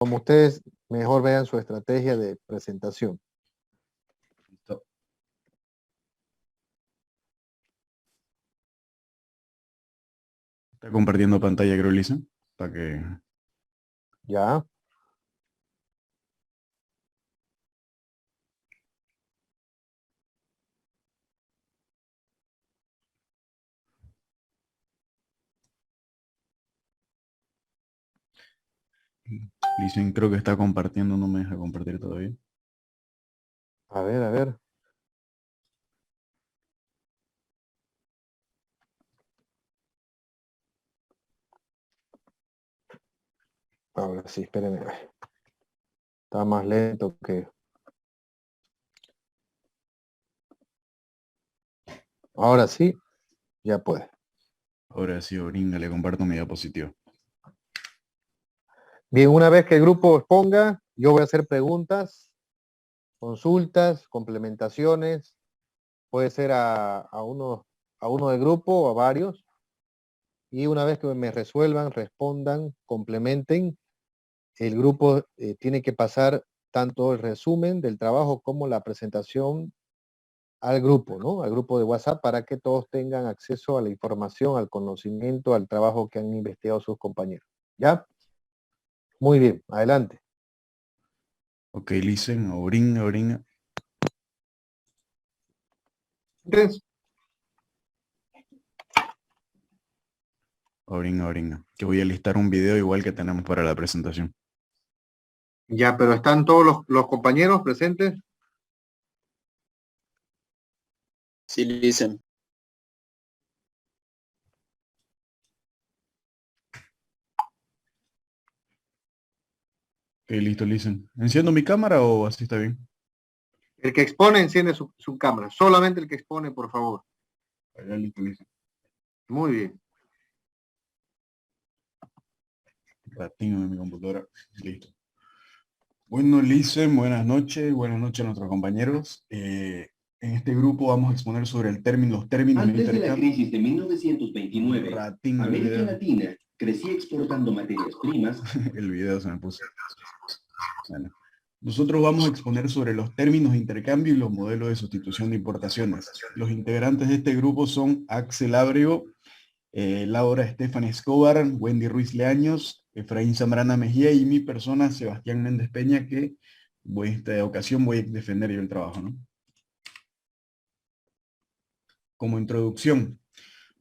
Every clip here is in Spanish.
como ustedes mejor vean su estrategia de presentación. Listo. Está compartiendo pantalla, creo, Lisa, para que... ¿Ya? Lisa creo que está compartiendo, no me deja compartir todavía. A ver, a ver. Ahora sí, espérenme. Está más lento que... Ahora sí, ya puede. Ahora sí, Oringa, le comparto mi diapositiva. Bien, una vez que el grupo exponga, yo voy a hacer preguntas, consultas, complementaciones. Puede ser a uno del grupo o a varios. Y una vez que me resuelvan, respondan, complementen, el grupo tiene que pasar tanto el resumen del trabajo como la presentación al grupo, ¿no? Al grupo de WhatsApp para que todos tengan acceso a la información, al conocimiento, al trabajo que han investigado sus compañeros. ¿Ya? Muy bien, adelante. Ok, listen, Oringa, Oringa. Entonces, Oringa, Oringa. Que voy a listar un video igual que tenemos para la presentación. ya, pero ¿están todos los compañeros presentes? Sí, listen. Ok, listo, listen. ¿Enciendo mi cámara o así está bien? El que expone, enciende su cámara. Solamente el que expone, por favor. Ya, listo, listen. Muy bien. Ratino de mi computadora. Listo. Bueno, Listen, buenas noches a nuestros compañeros. En este grupo vamos a exponer sobre los términos Antes de la intercambio. crisis de 1929, Ratín el América video. Latina crecía exportando materias primas. El video se me puso. Bueno, nosotros vamos a exponer sobre los términos de intercambio y los modelos de sustitución de importaciones. Los integrantes de este grupo son Axel Ábrego, Laura Estefan Escobar, Wendy Ruiz Leaños, Efraín Zambrana Mejía y mi persona, Sebastián Méndez Peña, que esta ocasión voy a defender yo el trabajo, ¿no? Como introducción,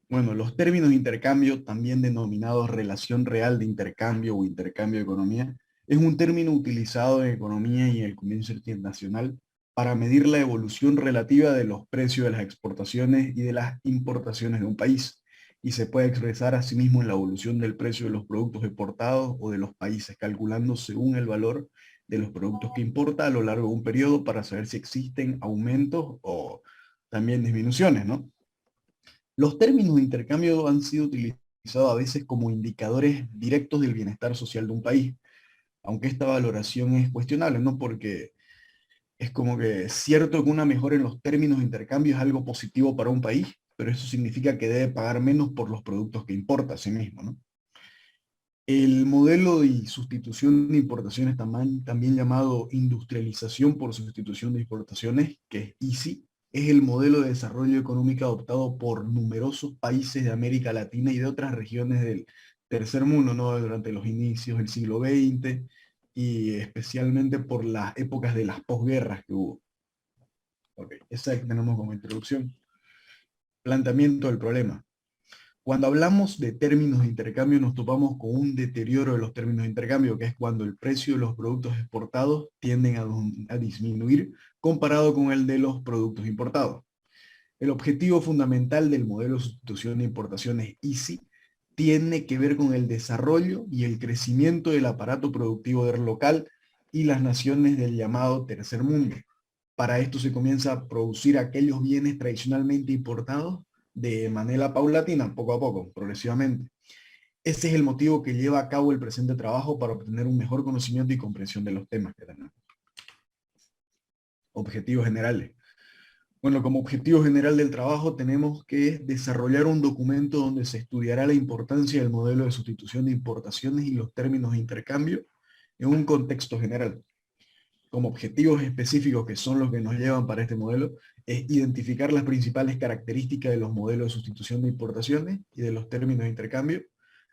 bueno, los términos de intercambio, también denominados relación real de intercambio o intercambio de economía, es un término utilizado en economía y en el comercio internacional para medir la evolución relativa de los precios de las exportaciones y de las importaciones de un país, y se puede expresar asimismo en la evolución del precio de los productos exportados o de los países, calculando según el valor de los productos que importa a lo largo de un periodo para saber si existen aumentos o también disminuciones, ¿no? Los términos de intercambio han sido utilizados a veces como indicadores directos del bienestar social de un país, aunque esta valoración es cuestionable, ¿no? Porque es como que es cierto que una mejora en los términos de intercambio es algo positivo para un país, pero eso significa que debe pagar menos por los productos que importa a sí mismo, ¿no? El modelo de sustitución de importaciones, también llamado industrialización por sustitución de importaciones, que es ISI, es el modelo de desarrollo económico adoptado por numerosos países de América Latina y de otras regiones del tercer mundo, ¿no? Durante los inicios del siglo XX y especialmente por las épocas de las posguerras que hubo. Ok, esa que tenemos como introducción. Planteamiento del problema. Cuando hablamos de términos de intercambio nos topamos con un deterioro de los términos de intercambio, que es cuando el precio de los productos exportados tienden a disminuir comparado con el de los productos importados. El objetivo fundamental del modelo de sustitución de importaciones ISI tiene que ver con el desarrollo y el crecimiento del aparato productivo del local y las naciones del llamado tercer mundo. Para esto se comienza a producir aquellos bienes tradicionalmente importados de manera paulatina, poco a poco, progresivamente. Ese es el motivo que lleva a cabo el presente trabajo para obtener un mejor conocimiento y comprensión de los temas que tenemos. Objetivos generales. Bueno, como objetivo general del trabajo tenemos que desarrollar un documento donde se estudiará la importancia del modelo de sustitución de importaciones y los términos de intercambio, en un contexto general. Como objetivos específicos que son los que nos llevan para este modelo, es identificar las principales características de los modelos de sustitución de importaciones y de los términos de intercambio,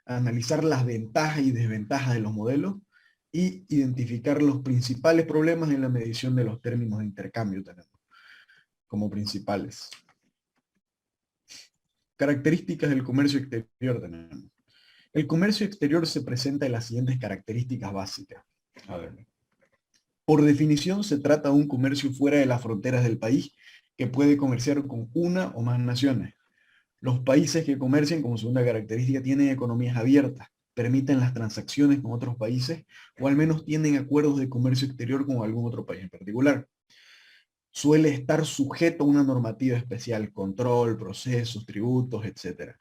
analizar las ventajas y desventajas de los modelos, y identificar los principales problemas en la medición de los términos de intercambio tenemos como principales. Características del comercio exterior tenemos. El comercio exterior se presenta en las siguientes características básicas. A ver. Por definición, se trata de un comercio fuera de las fronteras del país que puede comerciar con una o más naciones. Los países que comercian como segunda característica tienen economías abiertas, permiten las transacciones con otros países o al menos tienen acuerdos de comercio exterior con algún otro país en particular. Suele estar sujeto a una normativa especial, control, procesos, tributos, etc.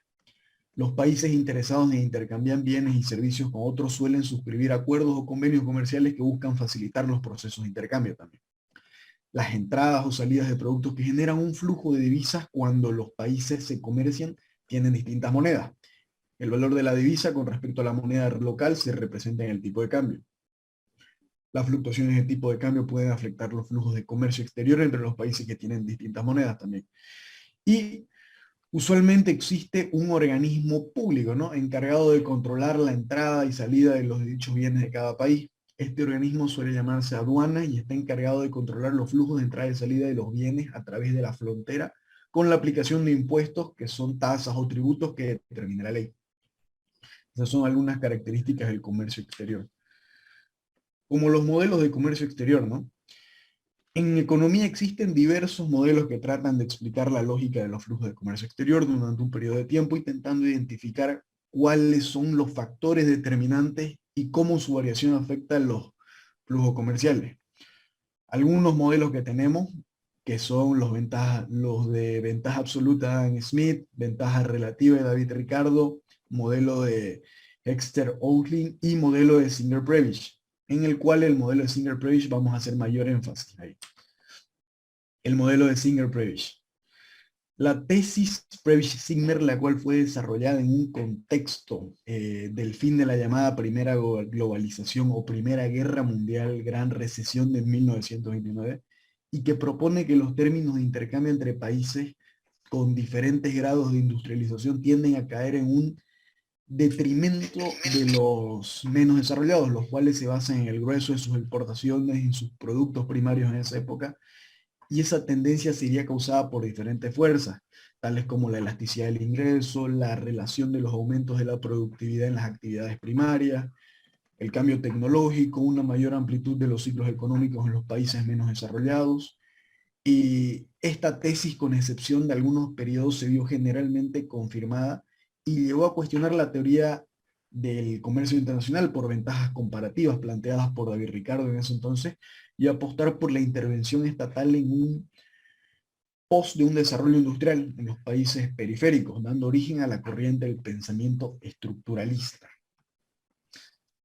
Los países interesados en intercambiar bienes y servicios con otros suelen suscribir acuerdos o convenios comerciales que buscan facilitar los procesos de intercambio también. Las entradas o salidas de productos que generan un flujo de divisas cuando los países se comercian tienen distintas monedas. El valor de la divisa con respecto a la moneda local se representa en el tipo de cambio. Las fluctuaciones de tipo de cambio pueden afectar los flujos de comercio exterior entre los países que tienen distintas monedas también. Y usualmente existe un organismo público, ¿no?, encargado de controlar la entrada y salida de los dichos bienes de cada país. Este organismo suele llamarse aduana y está encargado de controlar los flujos de entrada y salida de los bienes a través de la frontera con la aplicación de impuestos que son tasas o tributos que determina la ley. Esas son algunas características del comercio exterior. Como los modelos de comercio exterior, ¿no? En economía existen diversos modelos que tratan de explicar la lógica de los flujos de comercio exterior durante un periodo de tiempo, intentando identificar cuáles son los factores determinantes y cómo su variación afecta a los flujos comerciales. Algunos modelos que tenemos, que son los de ventaja absoluta de Adam Smith, ventaja relativa de David Ricardo, modelo de Hexter-Oatley y modelo de Singer-Prevish, en el cual el modelo de Singer-Prevish vamos a hacer mayor énfasis ahí. El modelo de Singer-Prevish. La tesis Prebisch-Signer, la cual fue desarrollada en un contexto del fin de la llamada primera globalización o primera guerra mundial, gran recesión de 1929, y que propone que los términos de intercambio entre países con diferentes grados de industrialización tienden a caer en un detrimento de los menos desarrollados, los cuales se basan en el grueso de sus exportaciones y sus productos primarios en esa época, y esa tendencia sería causada por diferentes fuerzas, tales como la elasticidad del ingreso, la relación de los aumentos de la productividad en las actividades primarias, el cambio tecnológico, una mayor amplitud de los ciclos económicos en los países menos desarrollados, y esta tesis, con excepción de algunos periodos, se vio generalmente confirmada y llevó a cuestionar la teoría del comercio internacional por ventajas comparativas planteadas por David Ricardo en ese entonces, y apostar por la intervención estatal en un pos de un desarrollo industrial en los países periféricos, dando origen a la corriente del pensamiento estructuralista.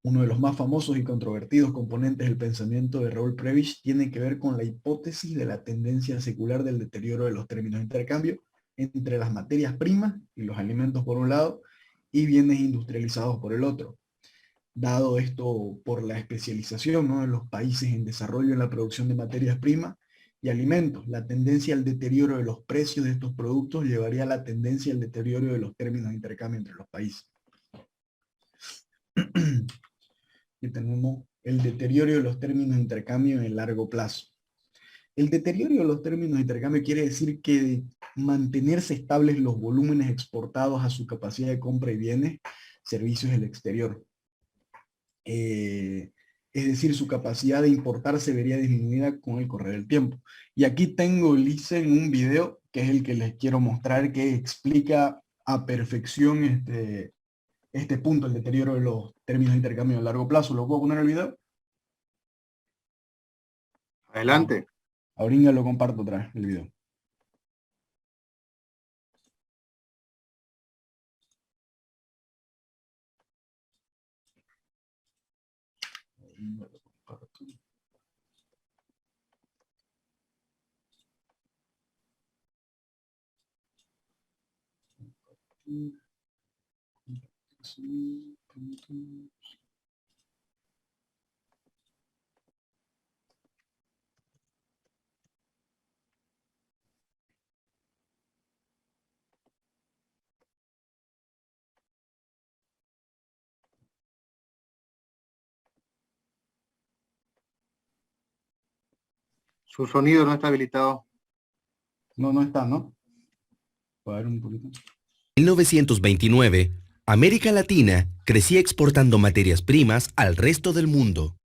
Uno de los más famosos y controvertidos componentes del pensamiento de Raúl Prebisch tiene que ver con la hipótesis de la tendencia secular del deterioro de los términos de intercambio entre las materias primas y los alimentos por un lado, y bienes industrializados por el otro. Dado esto por la especialización, ¿no?, de los países en desarrollo en la producción de materias primas y alimentos, la tendencia al deterioro de los precios de estos productos llevaría a la tendencia al deterioro de los términos de intercambio entre los países. Y tenemos el deterioro de los términos de intercambio en el largo plazo. El deterioro de los términos de intercambio quiere decir que de mantenerse estables los volúmenes exportados a su capacidad de compra de bienes, servicios del exterior. Es decir, su capacidad de importar se vería disminuida con el correr del tiempo. Y aquí tengo, en un video, que es el que les quiero mostrar, que explica a perfección este punto, el deterioro de los términos de intercambio a largo plazo. ¿Lo puedo poner en el video? Adelante. Ahorita lo comparto otra vez, el video. Su sonido no está habilitado. No está, ¿no? A ver un poquito. En 1929, América Latina crecía exportando materias primas al resto del mundo.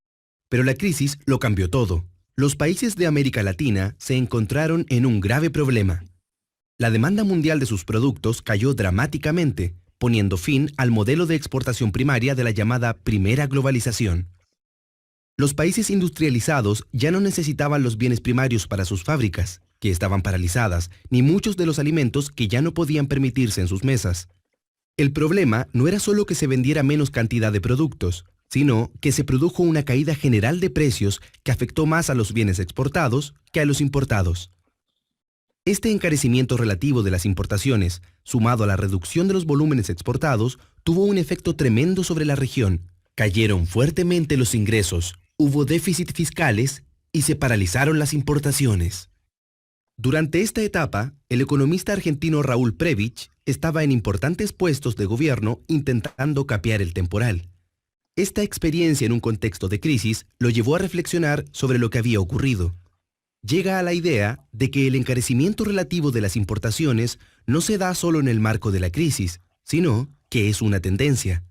Pero la crisis lo cambió todo. Los países de América Latina se encontraron en un grave problema. La demanda mundial de sus productos cayó dramáticamente, poniendo fin al modelo de exportación primaria de la llamada primera globalización. Los países industrializados ya no necesitaban los bienes primarios para sus fábricas, que estaban paralizadas, ni muchos de los alimentos que ya no podían permitirse en sus mesas. El problema no era solo que se vendiera menos cantidad de productos, sino que se produjo una caída general de precios que afectó más a los bienes exportados que a los importados. Este encarecimiento relativo de las importaciones, sumado a la reducción de los volúmenes exportados, tuvo un efecto tremendo sobre la región. Cayeron fuertemente los ingresos, hubo déficit fiscales y se paralizaron las importaciones. Durante esta etapa, el economista argentino Raúl Prebisch estaba en importantes puestos de gobierno intentando capear el temporal. Esta experiencia en un contexto de crisis lo llevó a reflexionar sobre lo que había ocurrido. Llega a la idea de que el encarecimiento relativo de las importaciones no se da solo en el marco de la crisis, sino que es una tendencia.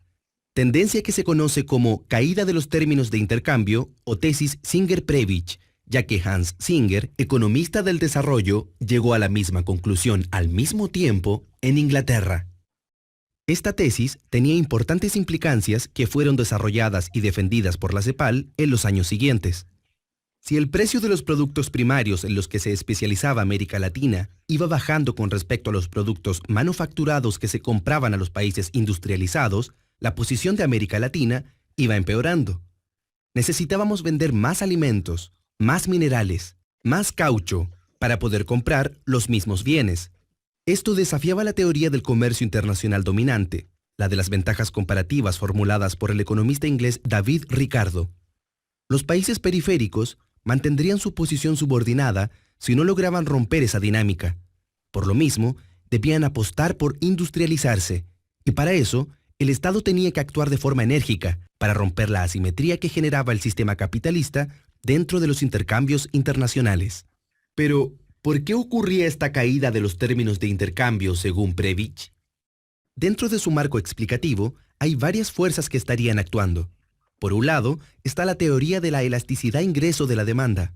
Tendencia que se conoce como caída de los términos de intercambio o tesis Singer-Prebisch, ya que Hans Singer, economista del desarrollo, llegó a la misma conclusión al mismo tiempo en Inglaterra. Esta tesis tenía importantes implicancias que fueron desarrolladas y defendidas por la CEPAL en los años siguientes. Si el precio de los productos primarios en los que se especializaba América Latina iba bajando con respecto a los productos manufacturados que se compraban a los países industrializados, la posición de América Latina iba empeorando. Necesitábamos vender más alimentos, más minerales, más caucho, para poder comprar los mismos bienes. Esto desafiaba la teoría del comercio internacional dominante, la de las ventajas comparativas formuladas por el economista inglés David Ricardo. Los países periféricos mantendrían su posición subordinada si no lograban romper esa dinámica. Por lo mismo, debían apostar por industrializarse, y para eso, el Estado tenía que actuar de forma enérgica para romper la asimetría que generaba el sistema capitalista dentro de los intercambios internacionales. Pero, ¿por qué ocurría esta caída de los términos de intercambio según Prebisch? Dentro de su marco explicativo, hay varias fuerzas que estarían actuando. Por un lado, está la teoría de la elasticidad ingreso de la demanda.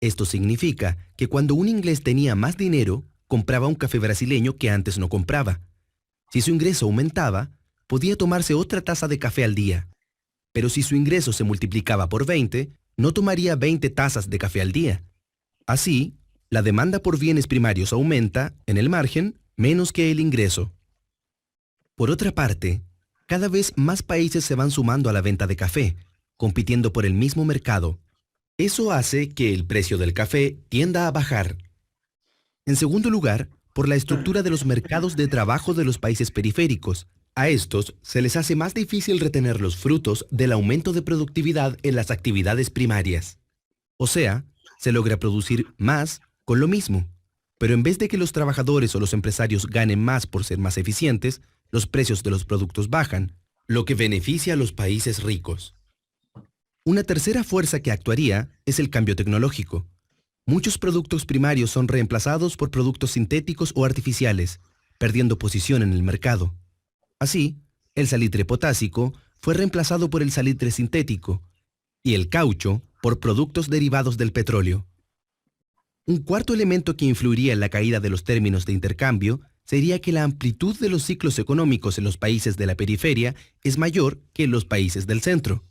Esto significa que cuando un inglés tenía más dinero, compraba un café brasileño que antes no compraba. Si su ingreso aumentaba, podía tomarse otra taza de café al día. Pero si su ingreso se multiplicaba por 20, no tomaría 20 tazas de café al día. Así, la demanda por bienes primarios aumenta, en el margen, menos que el ingreso. Por otra parte, cada vez más países se van sumando a la venta de café, compitiendo por el mismo mercado. Eso hace que el precio del café tienda a bajar. En segundo lugar, por la estructura de los mercados de trabajo de los países periféricos. A estos se les hace más difícil retener los frutos del aumento de productividad en las actividades primarias. O sea, se logra producir más con lo mismo, pero en vez de que los trabajadores o los empresarios ganen más por ser más eficientes, los precios de los productos bajan, lo que beneficia a los países ricos. Una tercera fuerza que actuaría es el cambio tecnológico. Muchos productos primarios son reemplazados por productos sintéticos o artificiales, perdiendo posición en el mercado. Así, el salitre potásico fue reemplazado por el salitre sintético y el caucho por productos derivados del petróleo. Un cuarto elemento que influiría en la caída de los términos de intercambio sería que la amplitud de los ciclos económicos en los países de la periferia es mayor que en los países del centro.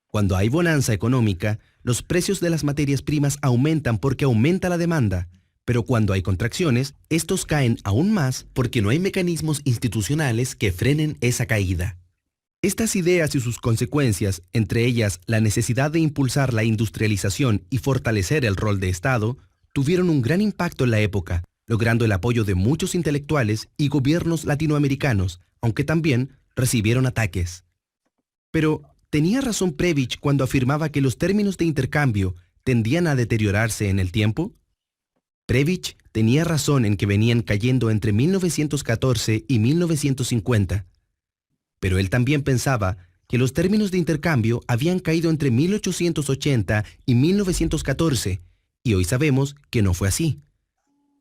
Cuando hay bonanza económica, los precios de las materias primas aumentan porque aumenta la demanda, pero cuando hay contracciones, estos caen aún más porque no hay mecanismos institucionales que frenen esa caída. Estas ideas y sus consecuencias, entre ellas la necesidad de impulsar la industrialización y fortalecer el rol de Estado, tuvieron un gran impacto en la época, logrando el apoyo de muchos intelectuales y gobiernos latinoamericanos, aunque también recibieron ataques. Pero, ¿tenía razón Prebisch cuando afirmaba que los términos de intercambio tendían a deteriorarse en el tiempo? Prebisch tenía razón en que venían cayendo entre 1914 y 1950. Pero él también pensaba que los términos de intercambio habían caído entre 1880 y 1914 y hoy sabemos que no fue así.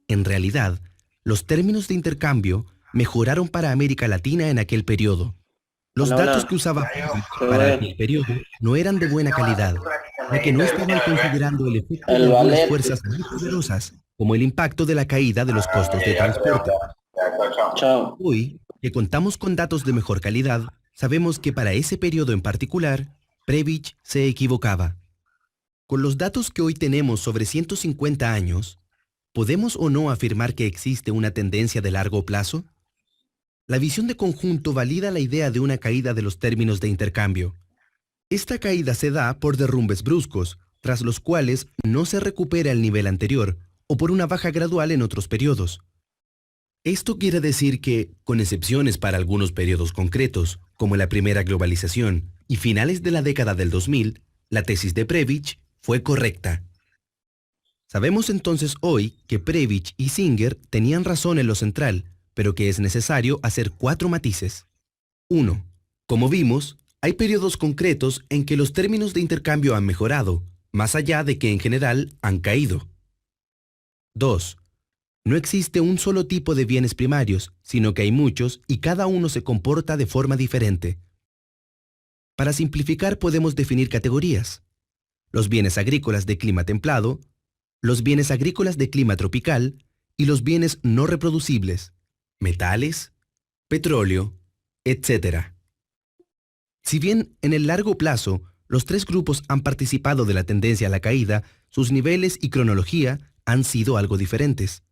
En realidad, los términos de intercambio mejoraron para América Latina en aquel periodo. Los Hola, datos hola. que usaba Previch ¿Todo para bien? aquel periodo no eran de buena calidad, ya que no estaban considerando el efecto de El algunas ballet. fuerzas muy poderosas, como el impacto de la caída de los costos de transporte. Chao. Hoy, que contamos con datos de mejor calidad, sabemos que para ese periodo en particular, Previch se equivocaba. Con los datos que hoy tenemos sobre 150 años, ¿podemos o no afirmar que existe una tendencia de largo plazo? La visión de conjunto valida la idea de una caída de los términos de intercambio. Esta caída se da por derrumbes bruscos, tras los cuales no se recupera el nivel anterior, o por una baja gradual en otros periodos. Esto quiere decir que, con excepciones para algunos periodos concretos, como la primera globalización y finales de la década del 2000, la tesis de Previch fue correcta. Sabemos entonces hoy que Previch y Singer tenían razón en lo central, pero que es necesario hacer 4 matices. 1. Como vimos, hay periodos concretos en que los términos de intercambio han mejorado, más allá de que en general han caído. 2. No existe un solo tipo de bienes primarios, sino que hay muchos y cada uno se comporta de forma diferente. Para simplificar podemos definir categorías. Los bienes agrícolas de clima templado, los bienes agrícolas de clima tropical y los bienes no reproducibles, metales, petróleo, etc. Si bien en el largo plazo los 3 grupos han participado de la tendencia a la caída, sus niveles y cronología han sido algo diferentes.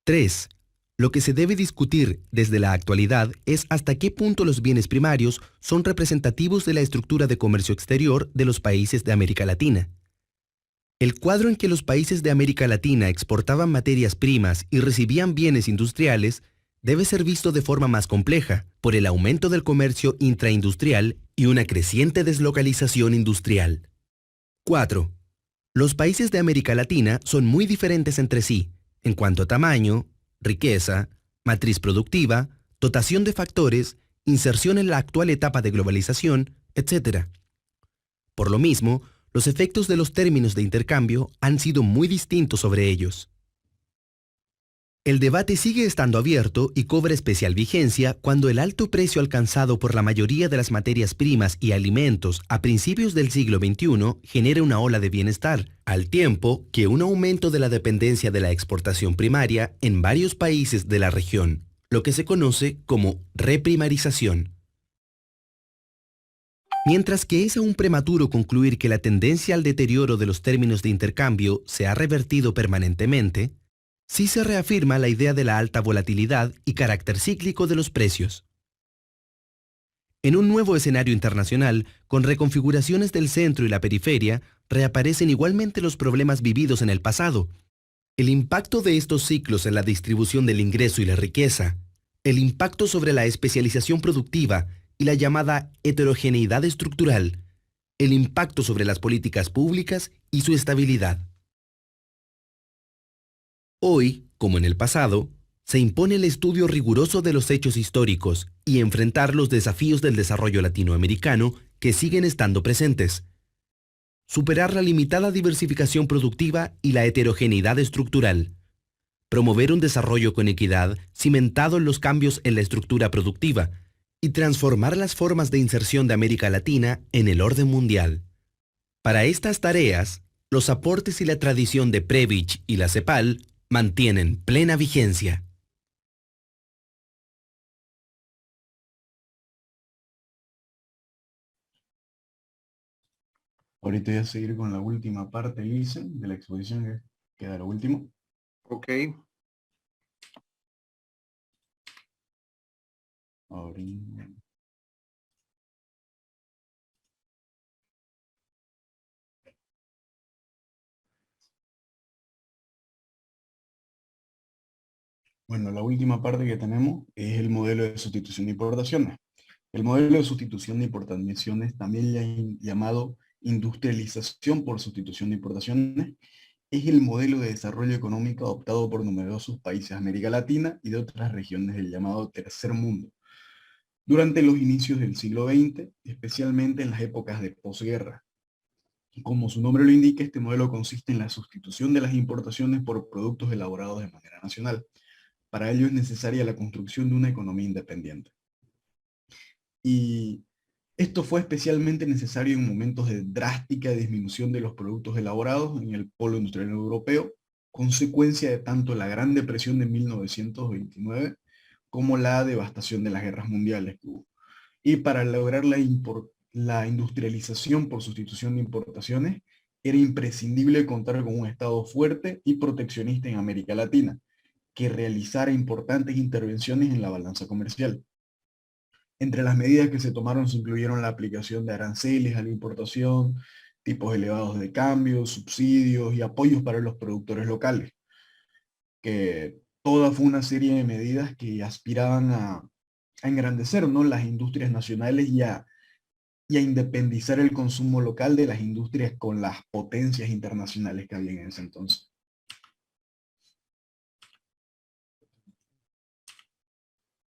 3. Lo que se debe discutir desde la actualidad es hasta qué punto los bienes primarios son representativos de la estructura de comercio exterior de los países de América Latina. El cuadro en que los países de América Latina exportaban materias primas y recibían bienes industriales debe ser visto de forma más compleja por el aumento del comercio intraindustrial y una creciente deslocalización industrial. 4. Los países de América Latina son muy diferentes entre sí en cuanto a tamaño, riqueza, matriz productiva, dotación de factores, inserción en la actual etapa de globalización, etc. Por lo mismo, los efectos de los términos de intercambio han sido muy distintos sobre ellos. El debate sigue estando abierto y cobra especial vigencia cuando el alto precio alcanzado por la mayoría de las materias primas y alimentos a principios del siglo XXI genera una ola de bienestar, al tiempo que un aumento de la dependencia de la exportación primaria en varios países de la región, lo que se conoce como reprimarización. Mientras que es aún prematuro concluir que la tendencia al deterioro de los términos de intercambio se ha revertido permanentemente, sí se reafirma la idea de la alta volatilidad y carácter cíclico de los precios. En un nuevo escenario internacional, con reconfiguraciones del centro y la periferia, reaparecen igualmente los problemas vividos en el pasado. El impacto de estos ciclos en la distribución del ingreso y la riqueza, el impacto sobre la especialización productiva y la llamada heterogeneidad estructural, el impacto sobre las políticas públicas y su estabilidad. Hoy, como en el pasado, se impone el estudio riguroso de los hechos históricos y enfrentar los desafíos del desarrollo latinoamericano que siguen estando presentes. Superar la limitada diversificación productiva y la heterogeneidad estructural. Promover un desarrollo con equidad cimentado en los cambios en la estructura productiva y transformar las formas de inserción de América Latina en el orden mundial. Para estas tareas, los aportes y la tradición de Previch y la CEPAL mantienen plena vigencia. Ahorita voy a seguir con la última parte, Lisen, de la exposición que queda lo último. Ok. Ahorita. Bueno, la última parte que tenemos es el modelo de sustitución de importaciones. El modelo de sustitución de importaciones, también llamado industrialización por sustitución de importaciones, es el modelo de desarrollo económico adoptado por numerosos países de América Latina y de otras regiones del llamado Tercer Mundo, durante los inicios del siglo XX, especialmente en las épocas de posguerra. Como su nombre lo indica, este modelo consiste en la sustitución de las importaciones por productos elaborados de manera nacional. Para ello es necesaria la construcción de una economía independiente. Y esto fue especialmente necesario en momentos de drástica disminución de los productos elaborados en el polo industrial europeo, consecuencia de tanto la Gran Depresión de 1929 como la devastación de las guerras mundiales que hubo. Y para lograr la industrialización por sustitución de importaciones, era imprescindible contar con un Estado fuerte y proteccionista en América Latina, que realizara importantes intervenciones en la balanza comercial. Entre las medidas que se tomaron se incluyeron la aplicación de aranceles a la importación, tipos elevados de cambio, subsidios y apoyos para los productores locales, que toda fue una serie de medidas que aspiraban a engrandecer, ¿no?, las industrias nacionales y a independizar el consumo local de las industrias con las potencias internacionales que había en ese entonces.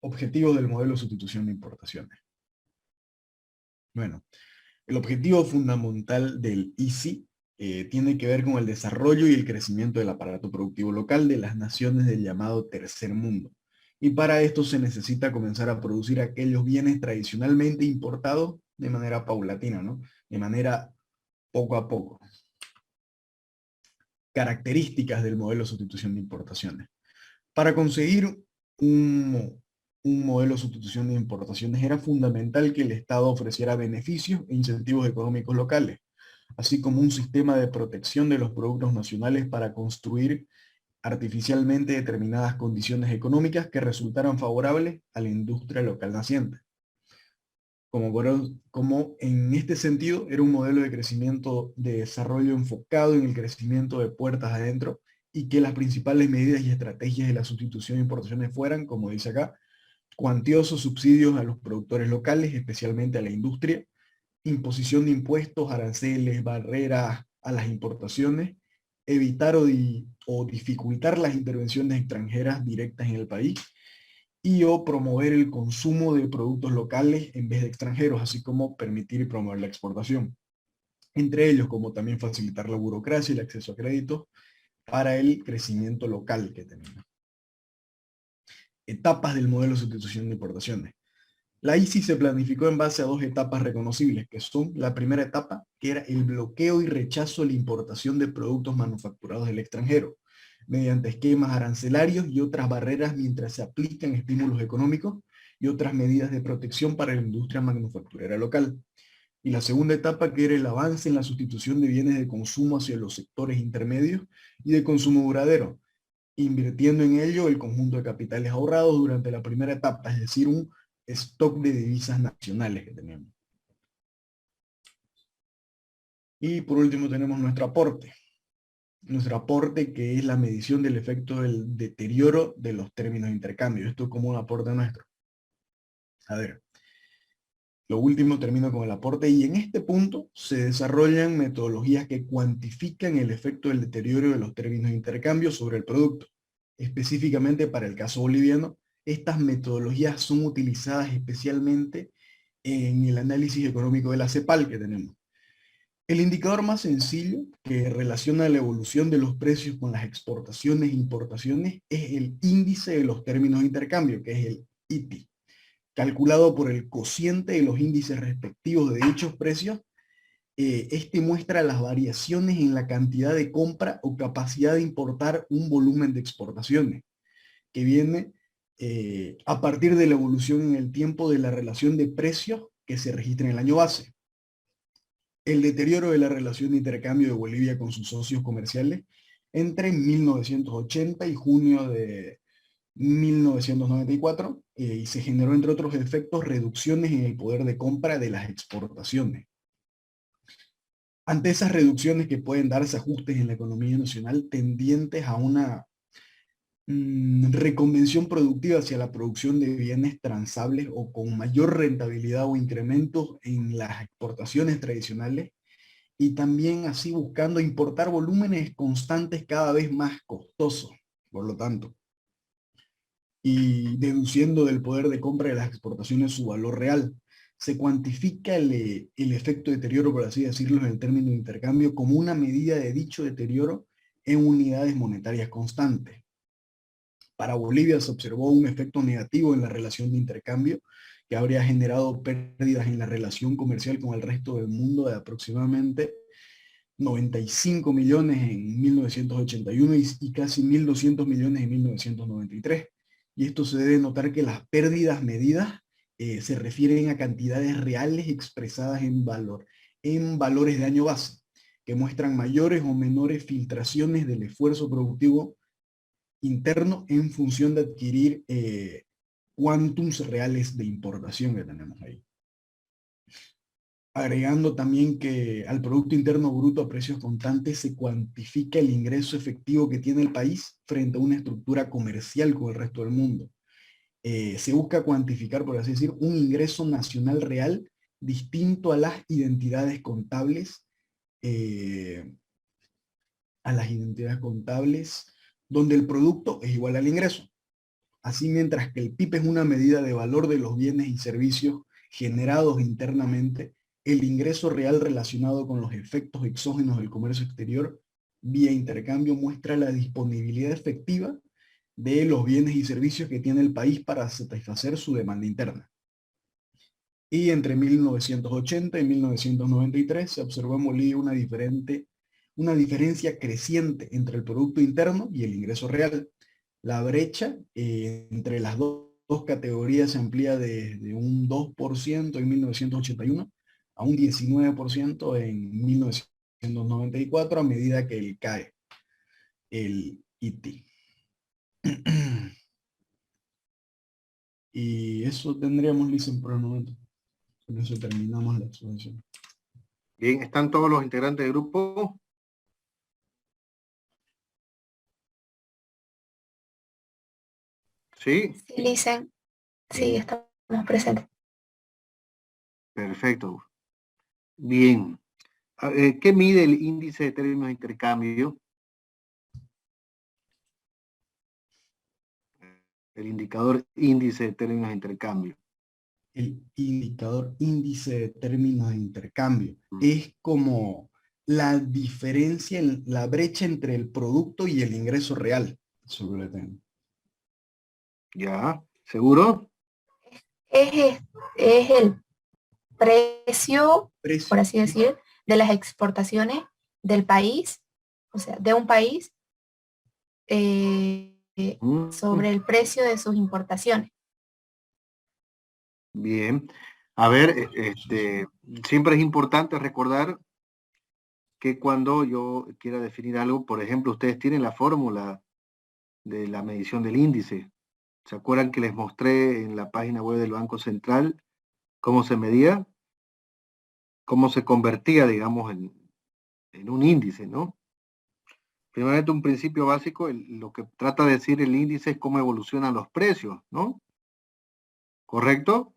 Objetivos del modelo de sustitución de importaciones. Bueno, el objetivo fundamental del ICI tiene que ver con el desarrollo y el crecimiento del aparato productivo local de las naciones del llamado tercer mundo. Y para esto se necesita comenzar a producir aquellos bienes tradicionalmente importados de manera paulatina, ¿no?, de manera poco a poco. Características del modelo de sustitución de importaciones. Para conseguir un modelo de sustitución de importaciones era fundamental que el Estado ofreciera beneficios e incentivos económicos locales, así como un sistema de protección de los productos nacionales para construir artificialmente determinadas condiciones económicas que resultaran favorables a la industria local naciente. Como en este sentido era un modelo de crecimiento de desarrollo enfocado en el crecimiento de puertas adentro, y que las principales medidas y estrategias de la sustitución de importaciones fueran, como dice acá, cuantiosos subsidios a los productores locales, especialmente a la industria, imposición de impuestos, aranceles, barreras a las importaciones, evitar o dificultar las intervenciones extranjeras directas en el país, y o promover el consumo de productos locales en vez de extranjeros, así como permitir y promover la exportación. Entre ellos, como también facilitar la burocracia y el acceso a créditos para el crecimiento local que tenemos. Etapas del modelo de sustitución de importaciones. La ICI se planificó en base a dos etapas reconocibles, que son la primera etapa, que era el bloqueo y rechazo a la importación de productos manufacturados del extranjero, mediante esquemas arancelarios y otras barreras mientras se aplican estímulos económicos y otras medidas de protección para la industria manufacturera local. Y la segunda etapa, que era el avance en la sustitución de bienes de consumo hacia los sectores intermedios y de consumo duradero, invirtiendo en ello el conjunto de capitales ahorrados durante la primera etapa, es decir, un stock de divisas nacionales que tenemos. Y por último tenemos nuestro aporte. Nuestro aporte, que es la medición del efecto del deterioro de los términos de intercambio. Esto es como un aporte nuestro. A ver, lo último, termino con el aporte, y en este punto se desarrollan metodologías que cuantifican el efecto del deterioro de los términos de intercambio sobre el producto. Específicamente para el caso boliviano, estas metodologías son utilizadas especialmente en el análisis económico de la CEPAL que tenemos. El indicador más sencillo que relaciona la evolución de los precios con las exportaciones e importaciones es el índice de los términos de intercambio, que es el ITI, calculado por el cociente de los índices respectivos de dichos precios. Este muestra las variaciones en la cantidad de compra o capacidad de importar un volumen de exportaciones, que viene a partir de la evolución en el tiempo de la relación de precios que se registra en el año base. El deterioro de la relación de intercambio de Bolivia con sus socios comerciales entre 1980 y junio de 1994, y se generó, entre otros efectos, reducciones en el poder de compra de las exportaciones. Ante esas reducciones que pueden darse ajustes en la economía nacional tendientes a una reconvención productiva hacia la producción de bienes transables o con mayor rentabilidad o incrementos en las exportaciones tradicionales, y también así buscando importar volúmenes constantes cada vez más costosos, por lo tanto, y deduciendo del poder de compra de las exportaciones su valor real, se cuantifica el efecto deterioro, por así decirlo, en el término de intercambio como una medida de dicho deterioro en unidades monetarias constantes. Para Bolivia se observó un efecto negativo en la relación de intercambio que habría generado pérdidas en la relación comercial con el resto del mundo de aproximadamente 95 millones en 1981 y casi 1.200 millones en 1993. Y esto se debe notar que las pérdidas medidas se refieren a cantidades reales expresadas en valores de año base, que muestran mayores o menores filtraciones del esfuerzo productivo interno en función de adquirir cuantums reales de importación que tenemos ahí. Agregando también que al Producto Interno Bruto a precios constantes se cuantifica el ingreso efectivo que tiene el país frente a una estructura comercial con el resto del mundo. Se busca cuantificar, por así decir, un ingreso nacional real distinto a las identidades contables, donde el producto es igual al ingreso. Así, mientras que el PIB es una medida de valor de los bienes y servicios generados internamente, el ingreso real relacionado con los efectos exógenos del comercio exterior vía intercambio muestra la disponibilidad efectiva de los bienes y servicios que tiene el país para satisfacer su demanda interna. Y entre 1980 y 1993 se observó en Bolivia una diferencia creciente entre el Producto Interno y el ingreso real. La brecha entre las dos categorías se amplía de un 2% en 1981 a un 19% en 1994 a medida que el CAE, el IT. Y eso tendríamos, Listen, por el momento. Con eso terminamos la exposición. Bien, ¿están todos los integrantes del grupo? ¿Sí? Sí, Listen. Sí, estamos presentes. Perfecto. Bien. ¿Qué mide el índice de términos de intercambio? El indicador índice de términos de intercambio. El indicador índice de términos de intercambio es como la diferencia, la brecha entre el producto y el ingreso real. Eso lo tengo. ¿Ya? ¿Seguro? Es el precio, por así decir, de las exportaciones del país, o sea, de un país, sobre el precio de sus importaciones. Bien. A ver, siempre es importante recordar que cuando yo quiera definir algo, por ejemplo, ustedes tienen la fórmula de la medición del índice. ¿Se acuerdan que les mostré en la página web del Banco Central cómo se medía? Cómo se convertía, digamos, en un índice, ¿no? Primeramente, un principio básico, lo que trata de decir el índice es cómo evolucionan los precios, ¿no? ¿Correcto?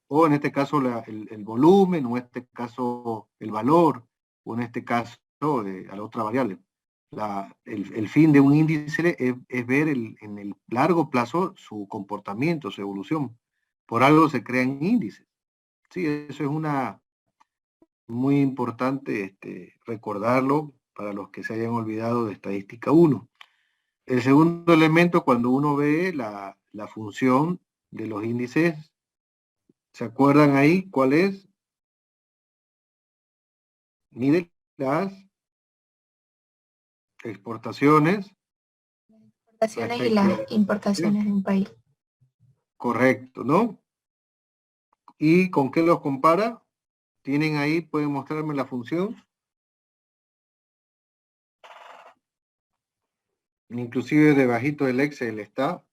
O en este caso el volumen, o en este caso el valor, o en este caso a la otra variable. El fin de un índice es ver en el largo plazo su comportamiento, su evolución. Por algo se crean índices. Sí, eso es muy importante recordarlo para los que se hayan olvidado de estadística 1. El segundo elemento, cuando uno ve la función de los índices, ¿se acuerdan ahí cuál es? Mide las exportaciones. Exportaciones y las importaciones de un país. Correcto, ¿no? ¿Y con qué los compara? ¿Tienen ahí, pueden mostrarme la función? Inclusive debajito del Excel está.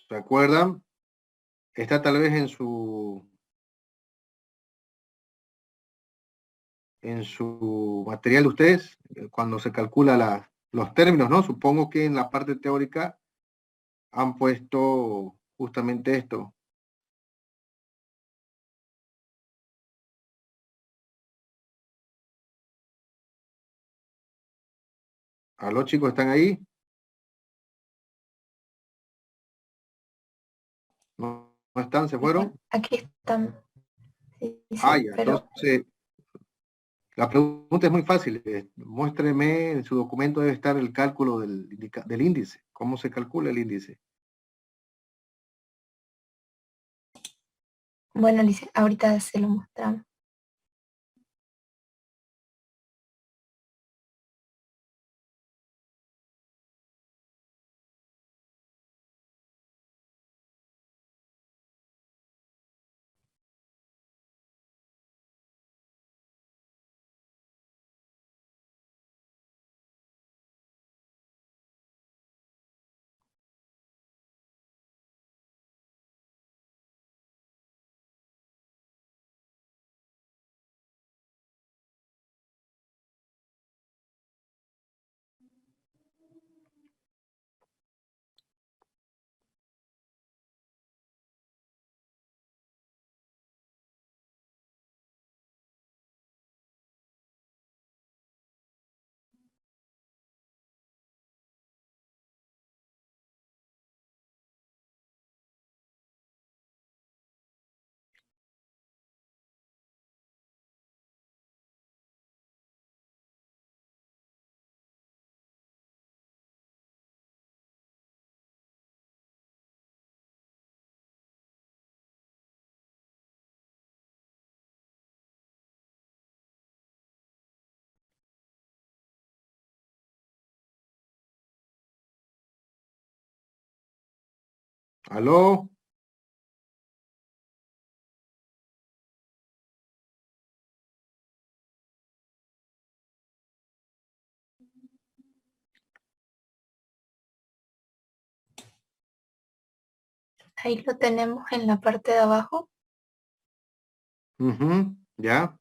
¿Se acuerdan? Está tal vez en su material de ustedes, cuando se calcula los términos, ¿no? Supongo que en la parte teórica han puesto justamente esto, ¿Aló, chicos, están ahí? ¿No, no están? ¿Se fueron? Aquí están. Sí, Ah, sí, ya. pero Entonces, la pregunta es muy fácil. Muéstreme, en su documento debe estar el cálculo del índice. ¿Cómo se calcula el índice? bueno, Alicia, ahorita se lo mostramos. ¿Aló? Ahí lo tenemos en la parte de abajo. Ujú, ya.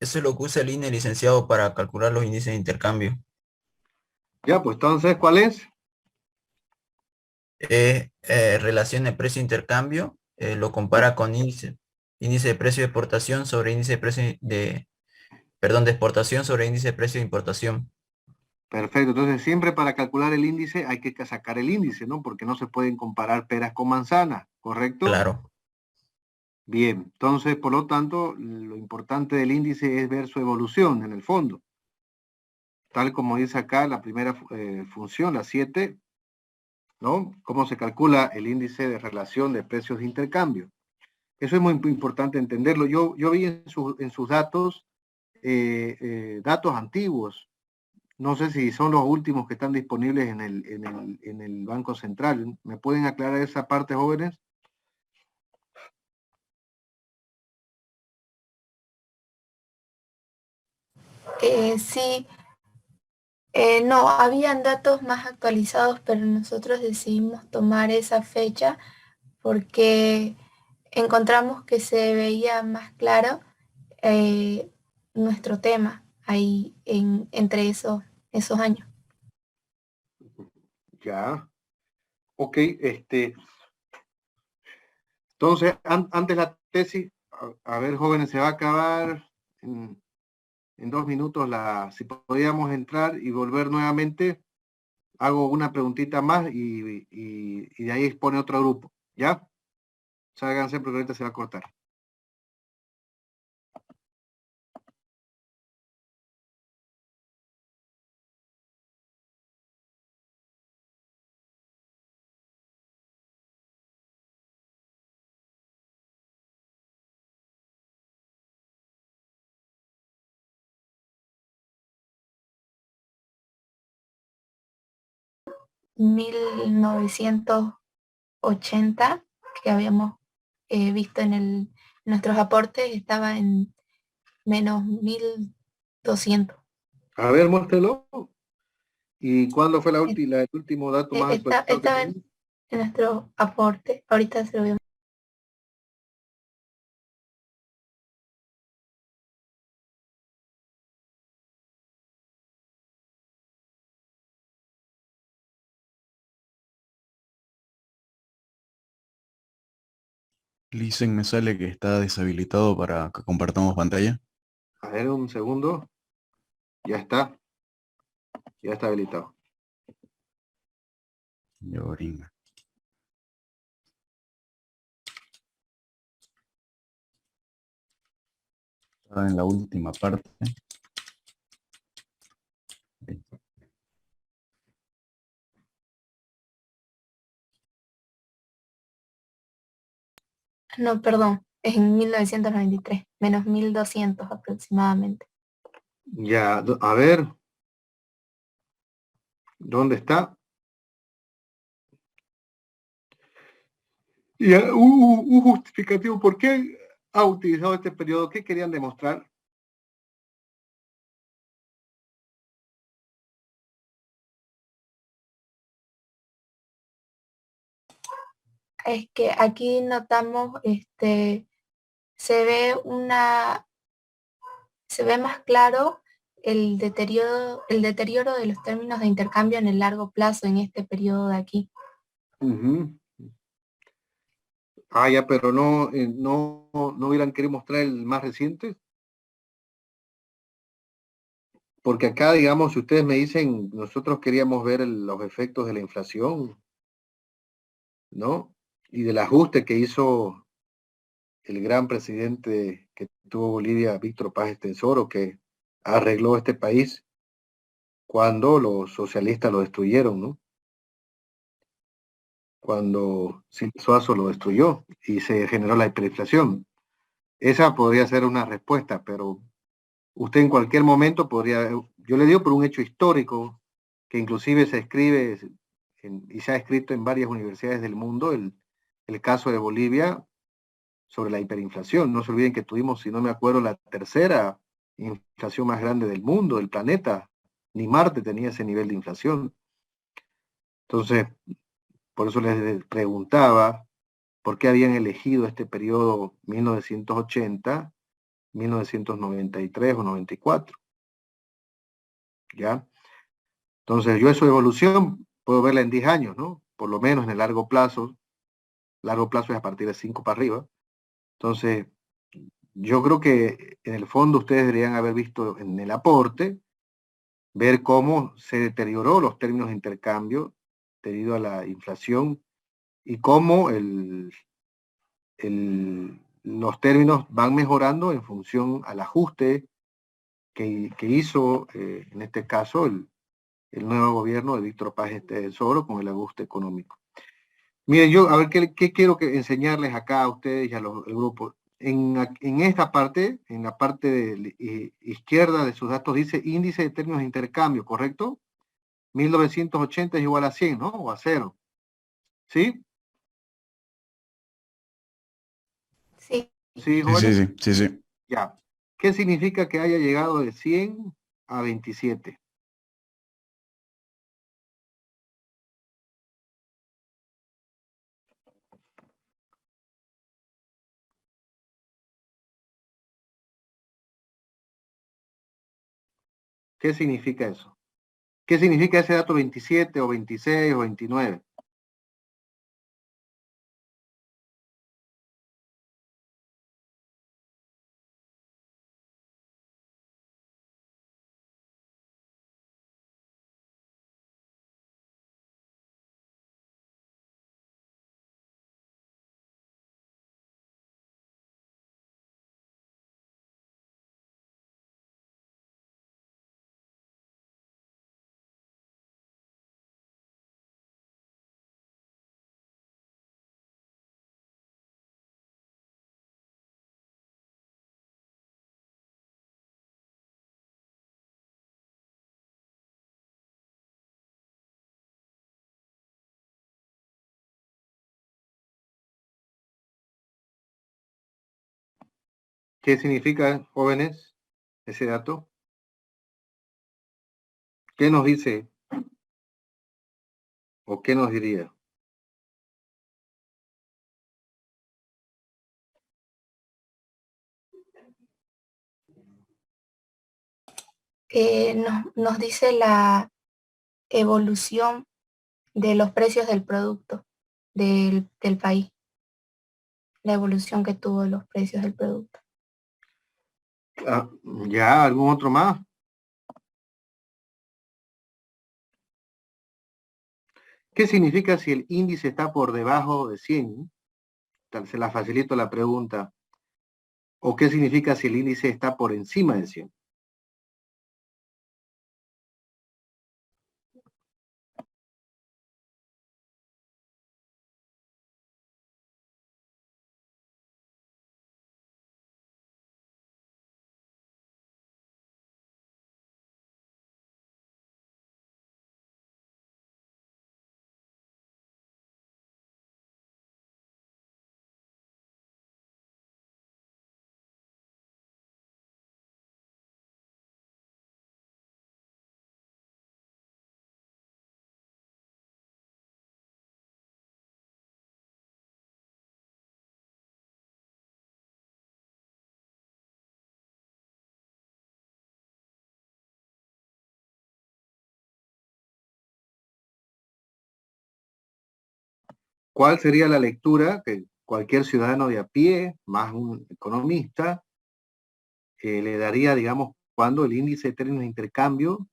Eso es lo que usa el INE, licenciado, para calcular los índices de intercambio. Ya, pues entonces, ¿cuál es? Relación de precio-intercambio, lo compara con índice de precio de exportación sobre índice de precio perdón, de exportación sobre índice de precio de importación. Perfecto. Entonces, siempre para calcular el índice hay que sacar el índice, ¿no? Porque no se pueden comparar peras con manzanas, ¿correcto? Claro, Bien. Entonces, por lo tanto, lo importante del índice es ver su evolución en el fondo. Tal como dice acá la primera función, la 7, ¿no? ¿Cómo se calcula el índice de relación de precios de intercambio? Eso es muy importante entenderlo. Yo vi en sus datos, datos antiguos. No sé si son los últimos que están disponibles en el Banco Central. ¿Me pueden aclarar esa parte, jóvenes? Sí, no, habían datos más actualizados, pero nosotros decidimos tomar esa fecha porque encontramos que se veía más claro eh, nuestro tema ahí entre esos años. Ya. Ok, entonces, antes la tesis, a ver, jóvenes, se va a acabar en 2 minutos. Si podíamos entrar y volver nuevamente, hago una preguntita más y de ahí expone otro grupo. ¿Ya? Sálganse porque ahorita se va a cortar. 1980, que habíamos visto en nuestros aportes, estaba en menos 1200. A ver, muéstrelo. ¿Y cuándo fue el último dato más actualizado que Estaba tenemos? en nuestro aporte. Ahorita se lo voy a... Listen, me sale que está deshabilitado para que compartamos pantalla. A ver, un segundo. Ya está. Ya está habilitado. Lloringa. Está en la última parte. No, perdón, es en 1993, menos 1200 aproximadamente. Ya, a ver, ¿dónde está? Y un justificativo. ¿Por qué ha utilizado este periodo? ¿Qué querían demostrar? Es que aquí notamos, se ve más claro el deterioro de los términos de intercambio en el largo plazo en este periodo de aquí. Ujú. Ah, ya, pero no hubieran querido mostrar el más reciente. Porque acá, digamos, si ustedes me dicen, nosotros queríamos ver los efectos de la inflación, ¿no? Y del ajuste que hizo el gran presidente que tuvo Bolivia, Víctor Paz Estenssoro, que arregló este país cuando los socialistas lo destruyeron, ¿no? Cuando Silvio Suazo lo destruyó y se generó la hiperinflación. Esa podría ser una respuesta, pero usted en cualquier momento podría, yo le digo por un hecho histórico, que inclusive se escribe y se ha escrito en varias universidades del mundo, el caso de Bolivia sobre la hiperinflación. No se olviden que tuvimos, si no me acuerdo, la tercera inflación más grande del mundo, del planeta. Ni Marte tenía ese nivel de inflación. Entonces, por eso les preguntaba por qué habían elegido este periodo 1980, 1993 o 94, ¿ya? Entonces, yo esa evolución puedo verla en 10 años, ¿no? Por lo menos en el largo plazo es a partir de 5 para arriba. Entonces, yo creo que en el fondo ustedes deberían haber visto en el aporte, ver cómo se deterioró los términos de intercambio debido a la inflación y cómo los términos van mejorando en función al ajuste que hizo, en este caso, el nuevo gobierno de Víctor Paz Estenssoro con el ajuste económico. Miren, yo a ver qué quiero enseñarles acá a ustedes y al grupo. En esta parte, en la parte izquierda de sus datos, dice índice de términos de intercambio, ¿correcto? 1980 es igual a 100, ¿no? O a 0. ¿Sí? Sí, ¿Sí, Sí, sí, jóvenes? sí, sí, sí. Ya. ¿Qué significa que haya llegado de 100 a 27? ¿Qué significa eso? ¿Qué significa ese dato 27 o 26 o 29? ¿Qué significa, jóvenes, ese dato? ¿Qué nos dice o qué nos diría? Nos dice la evolución de los precios del producto del país, la evolución que tuvo los precios del producto. Ah, ¿ya algún otro más? ¿Qué significa si el índice está por debajo de 100? Se la facilito la pregunta. ¿O qué significa si el índice está por encima de 100? ¿Cuál sería la lectura que cualquier ciudadano de a pie, más un economista, le daría, digamos, cuando el índice de términos de intercambio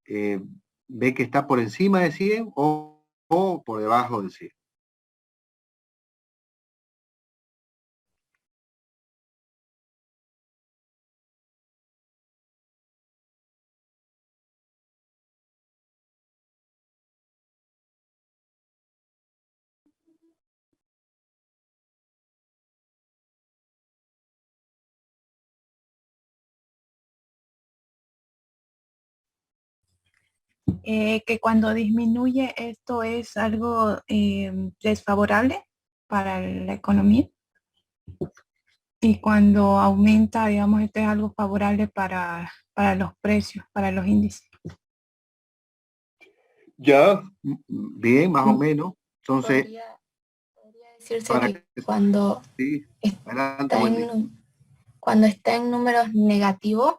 eh, ve que está por encima de 100 o por debajo de 100? Que cuando disminuye esto es algo desfavorable para la economía y cuando aumenta, digamos, esto es algo favorable para los precios, para los índices. Ya, bien, más o menos. Entonces, Podría decirse para que cuando sí, adelante, está Wendy. cuando está en números negativos,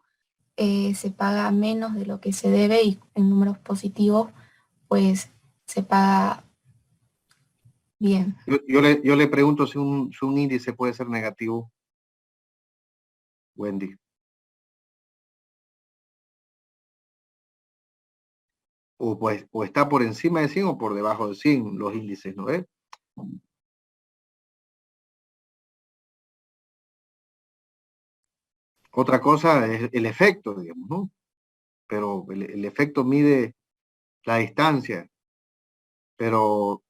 se paga menos de lo que se debe y en números positivos, pues se paga bien. Yo le pregunto si un índice puede ser negativo, Wendy. O, pues, o está por encima de 100 o por debajo de 100 los índices, ¿no es? Otra cosa es el efecto, digamos, ¿no? Pero el efecto mide la distancia, pero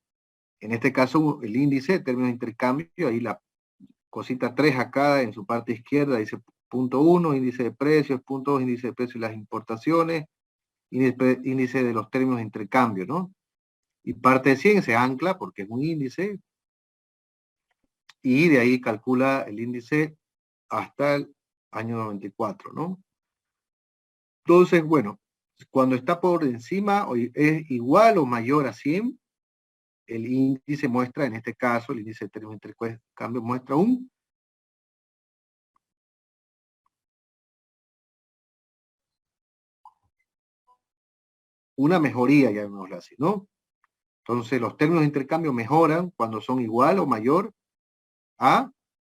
en este caso el índice, términos de intercambio, ahí la cosita 3 acá en su parte izquierda dice punto 1, índice de precios, punto 2, índice de precios y las importaciones, índice de los términos de intercambio, ¿no? Y parte de 100 se ancla porque es un índice y de ahí calcula el índice hasta el año 94, ¿no? Entonces, bueno, cuando está por encima o es igual o mayor a 100, el índice muestra, en este caso, el índice de términos de intercambio muestra una mejoría, llamémoslo así, ¿no? Entonces, los términos de intercambio mejoran cuando son igual o mayor a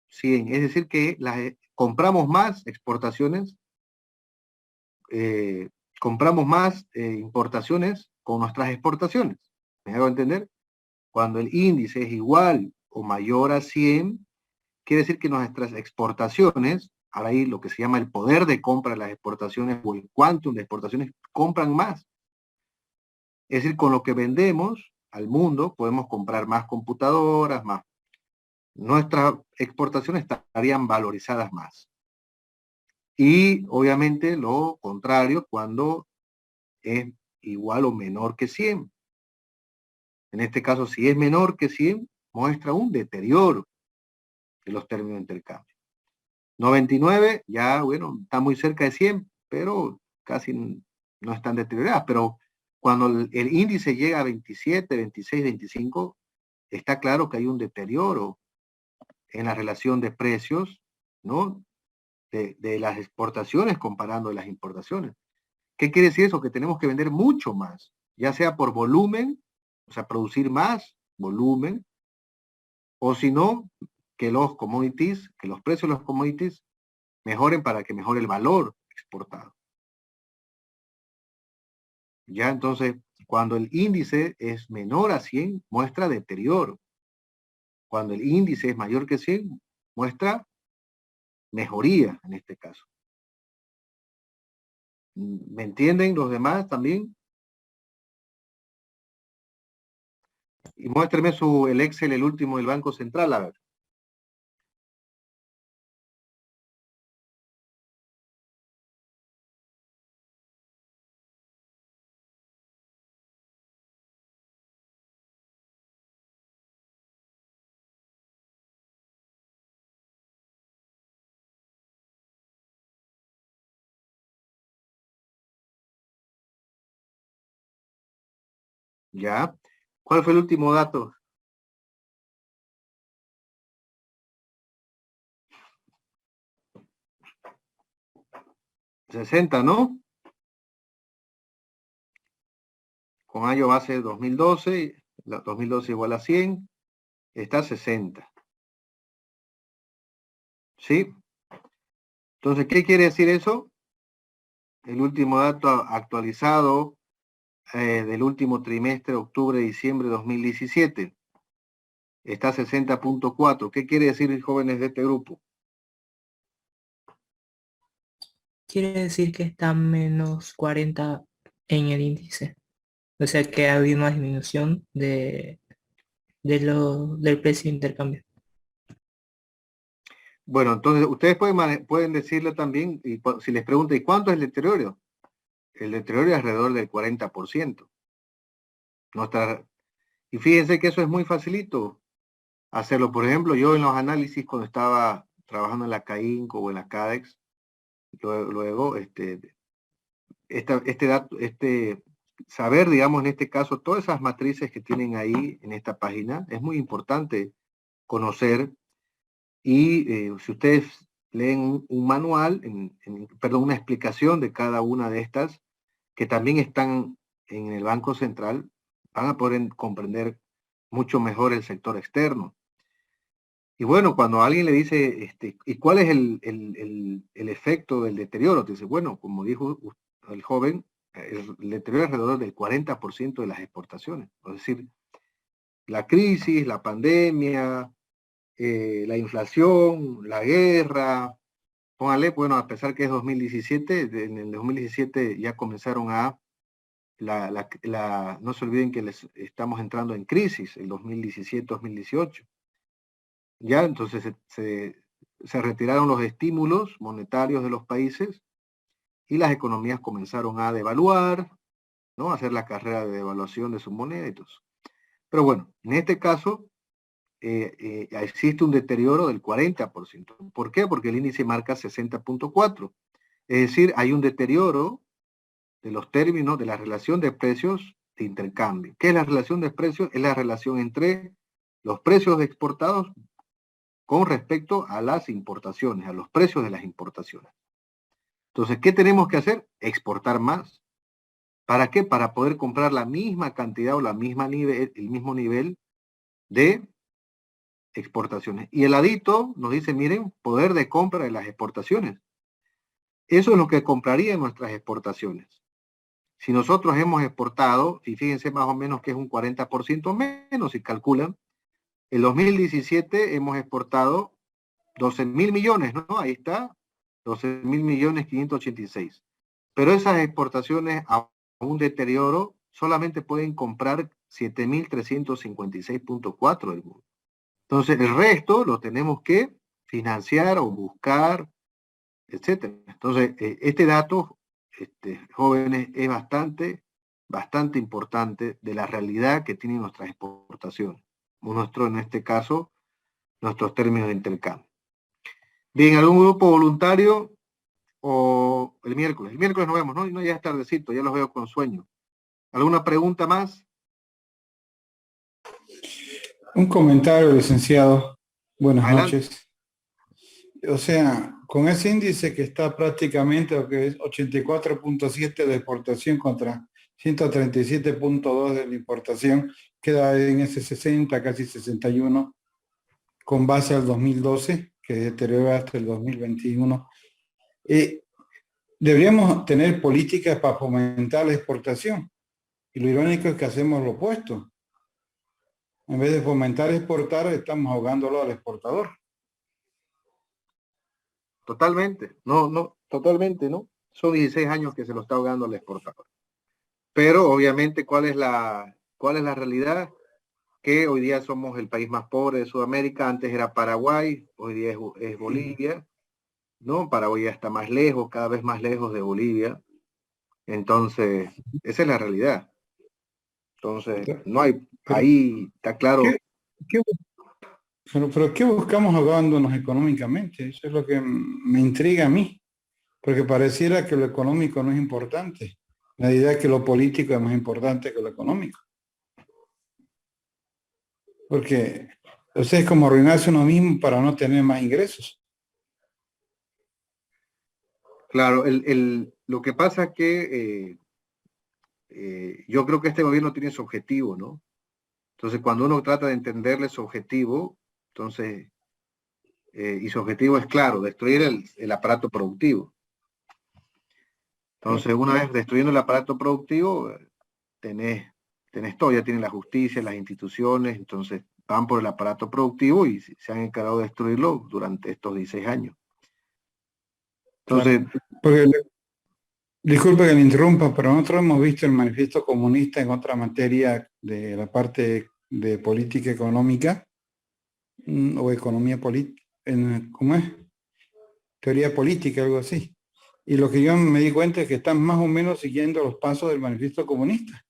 100. Es decir, que compramos más exportaciones, compramos más importaciones con nuestras exportaciones. ¿Me hago entender? Cuando el índice es igual o mayor a 100, quiere decir que nuestras exportaciones, ahora ahí lo que se llama el poder de compra de las exportaciones o el quantum de exportaciones, compran más. Es decir, con lo que vendemos al mundo podemos comprar más computadoras, más. Nuestras exportaciones estarían valorizadas más. Y obviamente lo contrario cuando es igual o menor que 100. En este caso, si es menor que 100, muestra un deterioro de los términos de intercambio. 99, ya, bueno, está muy cerca de 100, pero casi no están deterioradas. Pero cuando el índice llega a 27, 26, 25, está claro que hay un deterioro en la relación de precios, ¿no? De las exportaciones comparando las importaciones. ¿Qué quiere decir eso? Que tenemos que vender mucho más, ya sea por volumen, o sea, producir más volumen, o si no, que los commodities, que los precios de los commodities mejoren para que mejore el valor exportado. Ya entonces, cuando el índice es menor a 100, muestra deterioro. Cuando el índice es mayor que 100, muestra mejoría en este caso. ¿Me entienden los demás también? Y muéstreme el Excel, el último del Banco Central, a ver. ¿Ya? ¿Cuál fue el último dato? 60, ¿no? Con año base 2012, 2012 igual a 100, está 60. ¿Sí? Entonces, ¿qué quiere decir eso? El último dato actualizado del último trimestre, octubre-diciembre de 2017, está 60.4. ¿Qué quiere decir, jóvenes de este grupo? Quiere decir que está menos 40 en el índice. O sea que ha habido una disminución del precio de intercambio. Bueno, entonces ustedes pueden decirle también, y si les pregunto, ¿y cuánto es el deterioro? El deterioro es alrededor del 40%. Y fíjense que eso es muy facilito hacerlo. Por ejemplo, yo en los análisis, cuando estaba trabajando en la CAINCO o en la CADEX, luego saber, digamos, en este caso, todas esas matrices que tienen ahí en esta página, es muy importante conocer. Y si ustedes leen un manual, perdón, una explicación de cada una de estas, que también están en el Banco Central, van a poder comprender mucho mejor el sector externo. Y bueno, cuando alguien le dice, ¿y cuál es el efecto del deterioro? Te dice, bueno, como dijo el joven, el deterioro es alrededor del 40% de las exportaciones. Es decir, la crisis, la pandemia, la inflación, la guerra, póngale, bueno, a pesar que es 2017, en el 2017 ya comenzaron no se olviden que estamos entrando en crisis, el 2017-2018. Ya, entonces se retiraron los estímulos monetarios de los países y las economías comenzaron a devaluar, ¿no? A hacer la carrera de devaluación de sus monedas y todo eso. Pero bueno, en este caso existe un deterioro del 40%. ¿Por qué? Porque el índice marca 60.4. Es decir, hay un deterioro de los términos de la relación de precios de intercambio. ¿Qué es la relación de precios? Es la relación entre los precios exportados con respecto a las importaciones, a los precios de las importaciones. Entonces, ¿qué tenemos que hacer? Exportar más. ¿Para qué? Para poder comprar la misma cantidad o el mismo nivel de exportaciones. Y el ladito nos dice, miren, poder de compra de las exportaciones. Eso es lo que compraría en nuestras exportaciones. Si nosotros hemos exportado, y fíjense más o menos que es un 40% menos, si calculan, en 2017 hemos exportado 12.000 millones, ¿no? Ahí está, 12.000.586. Pero esas exportaciones a un deterioro solamente pueden comprar 7.356.4 del mundo. Entonces, el resto lo tenemos que financiar o buscar, etcétera. Entonces, este dato, jóvenes, es bastante importante de la realidad que tienen nuestras exportaciones. En este caso, nuestros términos de intercambio. Bien, ¿algún grupo voluntario o el miércoles? El miércoles nos vemos, ¿no? No, ya es tardecito, ya los veo con sueño. ¿Alguna pregunta más? Un comentario, licenciado. Buenas Adelante. noches. O sea, con ese índice que está prácticamente lo que es 84.7 de exportación contra 137.2 de la importación, queda en ese 60, casi 61, con base al 2012, que deterioró hasta el 2021. Deberíamos tener políticas para fomentar la exportación. Y lo irónico es que hacemos lo opuesto. En vez de fomentar exportar, estamos ahogándolo al exportador. Totalmente, totalmente, ¿no? Son 16 años que se lo está ahogando al exportador. Pero obviamente, ¿cuál es la realidad? Que hoy día somos el país más pobre de Sudamérica. Antes era Paraguay, hoy día es Bolivia, ¿no? Paraguay ya está más lejos, cada vez más lejos de Bolivia. Entonces, esa es la realidad. Entonces, no hay, ahí está claro. Pero ¿qué buscamos ahogándonos económicamente? Eso es lo que me intriga a mí, porque pareciera que lo económico no es importante. La idea es que lo político es más importante que lo económico. Porque, o sea, es como arruinarse uno mismo para no tener más ingresos. Claro, lo que pasa es que yo creo que este gobierno tiene su objetivo, ¿no? Entonces, cuando uno trata de entenderle su objetivo, entonces, y su objetivo es claro, destruir el aparato productivo. Entonces, una vez destruyendo el aparato productivo, tenés todo, ya tienen la justicia, las instituciones, entonces van por el aparato productivo y se han encargado de destruirlo durante estos 16 años. Entonces, porque, disculpe que le interrumpa, pero nosotros hemos visto el manifiesto comunista en otra materia de la parte de política económica o economía política, ¿cómo es? Teoría política, algo así. Y lo que yo me di cuenta es que están más o menos siguiendo los pasos del manifiesto comunista.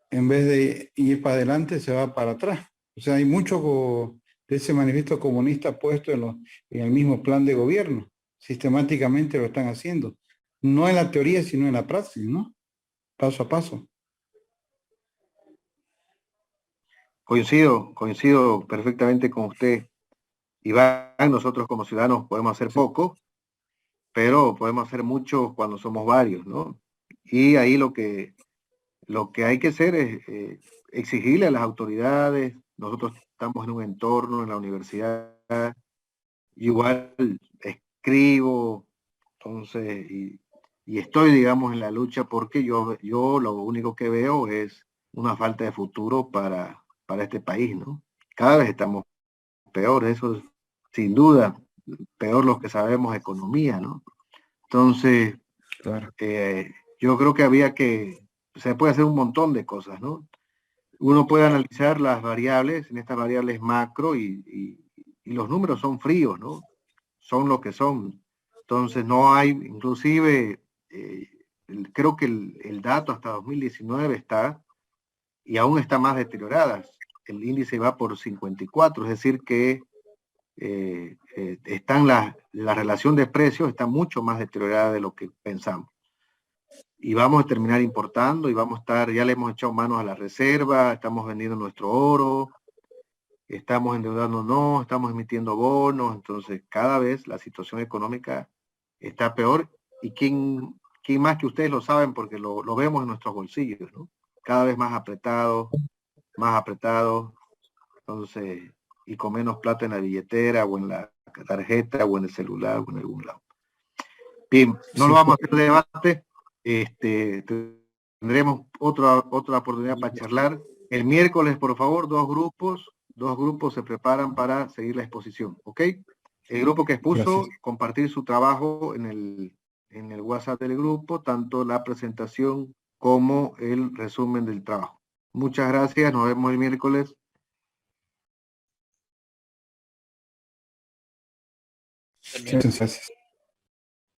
En vez de ir para adelante, se va para atrás. O sea, hay mucho de ese manifiesto comunista puesto en el mismo plan de gobierno. Sistemáticamente lo están haciendo. No en la teoría, sino en la práctica, ¿no? Paso a paso. coincido perfectamente con usted. Iván, nosotros como ciudadanos podemos hacer poco, pero podemos hacer mucho cuando somos varios, ¿no? Y ahí lo que hay que hacer es exigirle a las autoridades. Nosotros estamos en un entorno, en la universidad, igual escribo, entonces, y estoy, digamos, en la lucha porque yo lo único que veo es una falta de futuro para este país, ¿no? Cada vez estamos peor, eso es, sin duda, peor los que sabemos economía, ¿no? Entonces, claro. Yo creo que se puede hacer un montón de cosas, ¿no? Uno puede analizar las variables, en estas variables macro, y los números son fríos, ¿no? Son lo que son. Entonces no hay, inclusive, creo que el dato hasta 2019 está, y aún está más deteriorada. El índice va por 54, es decir que la relación de precios está mucho más deteriorada de lo que pensamos. Y vamos a terminar importando y vamos a estar, ya le hemos echado manos a la reserva, estamos vendiendo nuestro oro, estamos endeudándonos, estamos emitiendo bonos, entonces cada vez la situación económica está peor. Y quién más que ustedes lo saben porque lo vemos en nuestros bolsillos, ¿no? Cada vez más apretado, entonces, y con menos plata en la billetera o en la tarjeta o en el celular o en algún lado. Bien, no lo vamos a hacer debate. Tendremos otra oportunidad para charlar. El miércoles, por favor, dos grupos se preparan para seguir la exposición, ¿ok? El grupo que expuso, gracias. Compartir su trabajo en el WhatsApp del grupo, tanto la presentación como el resumen del trabajo. Muchas gracias, nos vemos el miércoles. Muchas gracias.